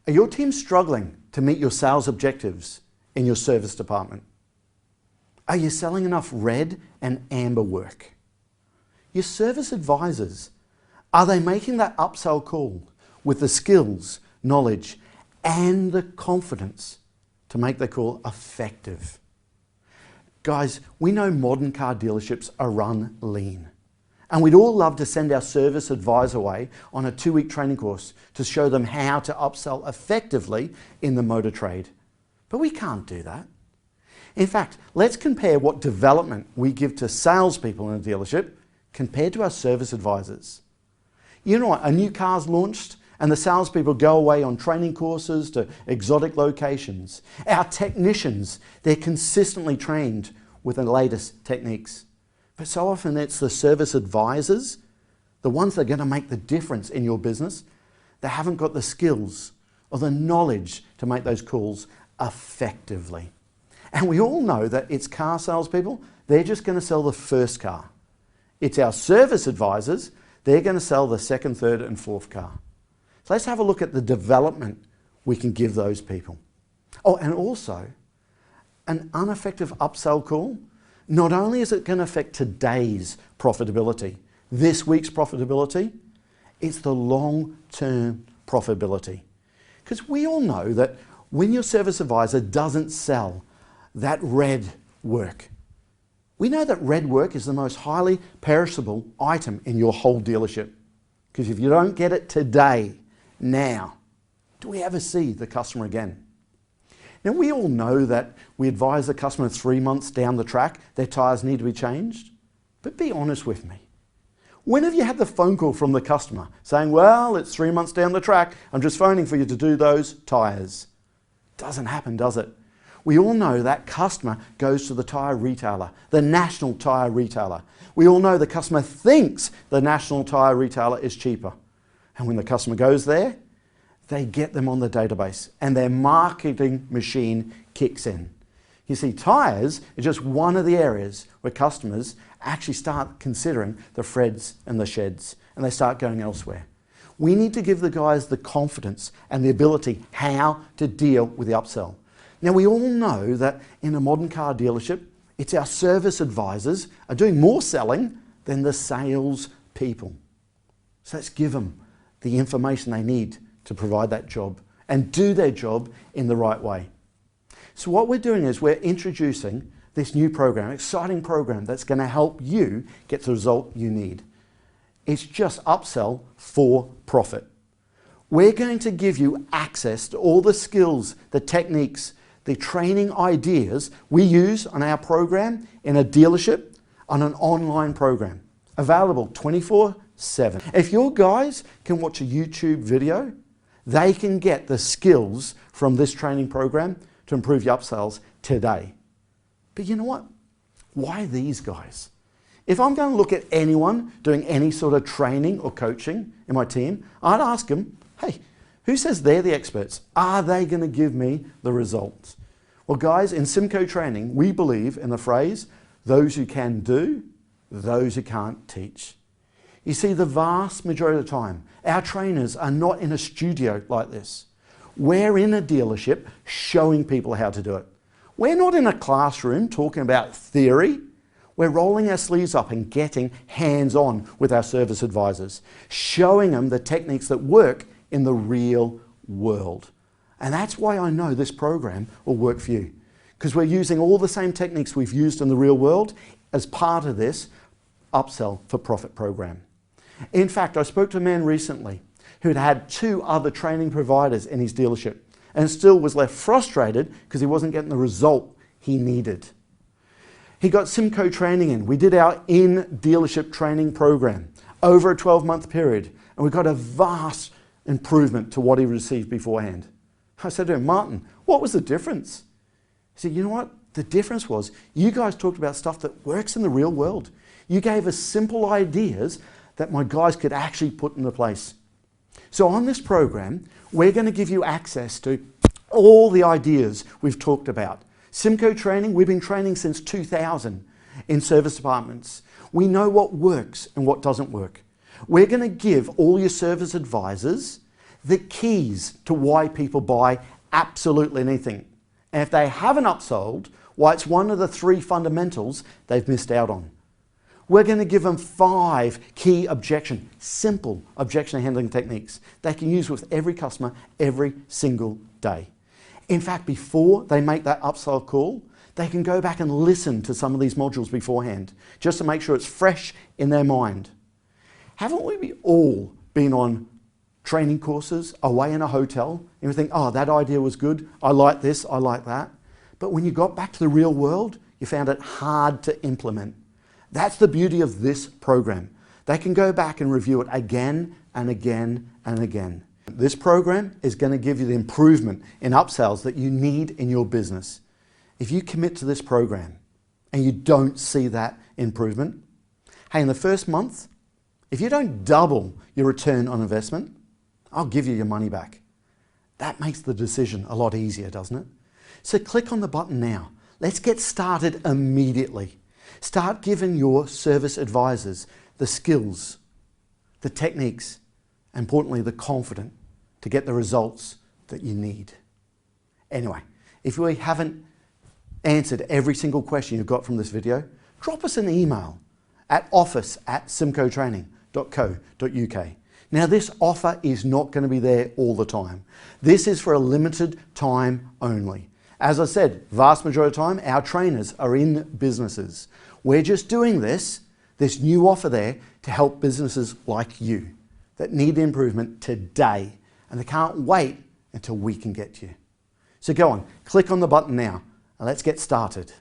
Are your team struggling to meet your sales objectives in your service department? Are you selling enough red and amber work? Your service advisors, are they making that upsell call with the skills, knowledge, and the confidence to make the call effective? Guys, we know modern car dealerships are run lean. And we'd all love to send our service advisor away on a 2-week training course to show them how to upsell effectively in the motor trade. But we can't do that. In fact, let's compare what development we give to salespeople in a dealership compared to our service advisors. You know what? A new car's launched and the salespeople go away on training courses to exotic locations. Our technicians, they're consistently trained with the latest techniques. But so often it's the service advisors, the ones that are going to make the difference in your business, that haven't got the skills or the knowledge to make those calls effectively. And we all know that it's car salespeople, they're just going to sell the first car. It's our service advisors, they're going to sell the second, third and fourth car. So let's have a look at the development we can give those people. Oh, and also, an ineffective upsell call, not only is it going to affect today's profitability, this week's profitability, it's the long-term profitability. Because we all know that when your service advisor doesn't sell that red work, we know that red work is the most highly perishable item in your whole dealership. Because if you don't get it today, now, do we ever see the customer again? Now, we all know that we advise the customer 3 months down the track their tyres need to be changed. But be honest with me. When have you had the phone call from the customer saying, well, it's 3 months down the track, I'm just phoning for you to do those tyres? Doesn't happen, does it? We all know that customer goes to the tyre retailer, the national tyre retailer. We all know the customer thinks the national tyre retailer is cheaper. And when the customer goes there, they get them on the database and their marketing machine kicks in. You see, tyres is just one of the areas where customers actually start considering the Freds and the Sheds and they start going elsewhere. We need to give the guys the confidence and the ability how to deal with the upsell. Now, we all know that in a modern car dealership, it's our service advisors are doing more selling than the sales people. So let's give them the information they need to provide that job and do their job in the right way. So what we're doing is we're introducing this new program, exciting program that's going to help you get the result you need. It's just upsell for profit. We're going to give you access to all the skills, the techniques, the training ideas we use on our program in a dealership on an online program, available 24/7. If your guys can watch a YouTube video, they can get the skills from this training program to improve your upsells today. But you know what? Why these guys? If I'm going to look at anyone doing any sort of training or coaching in my team, I'd ask them, hey, who says they're the experts? Are they going to give me the results? Well, guys, in Simcoe Training, we believe in the phrase, those who can do, those who can't teach. You see, the vast majority of the time, our trainers are not in a studio like this. We're in a dealership showing people how to do it. We're not in a classroom talking about theory. We're rolling our sleeves up and getting hands-on with our service advisors, showing them the techniques that work in the real world. And that's why I know this program will work for you, because we're using all the same techniques we've used in the real world as part of this Upsell for Profit program. In fact, I spoke to a man recently who'd had 2 other training providers in his dealership and still was left frustrated because he wasn't getting the result he needed. He got Simcoe Training in. We did our in-dealership training program over a 12-month period, and we got a vast improvement to what he received beforehand. I said to him, Martin, what was the difference? He said, you know what? The difference was you guys talked about stuff that works in the real world. You gave us simple ideas that my guys could actually put into place. So on this program, we're going to give you access to all the ideas we've talked about. Simcoe Training, we've been training since 2000 in service departments. We know what works and what doesn't work. We're going to give all your service advisors the keys to why people buy absolutely anything. And if they haven't upsold, why it's one of the 3 fundamentals they've missed out on. We're going to give them 5 key simple objection handling techniques they can use with every customer every single day. In fact, before they make that upsell call, they can go back and listen to some of these modules beforehand, just to make sure it's fresh in their mind. Haven't we all been on training courses, away in a hotel, and we think, oh, that idea was good, I like this, I like that. But when you got back to the real world, you found it hard to implement. That's the beauty of this program. They can go back and review it again and again and again. This program is going to give you the improvement in upsells that you need in your business. If you commit to this program and you don't see that improvement, hey, in the first month, if you don't double your return on investment, I'll give you your money back. That makes the decision a lot easier, doesn't it? So click on the button now. Let's get started immediately. Start giving your service advisors the skills, the techniques, and importantly, the confidence to get the results that you need. Anyway, if we haven't answered every single question you've got from this video, drop us an email at office@simcotraining.co.uk. Now, this offer is not going to be there all the time. This is for a limited time only. As I said, vast majority of the time, our trainers are in businesses. We're just doing this new offer there to help businesses like you that need improvement today, and they can't wait until we can get to you. So go on, click on the button now, and let's get started.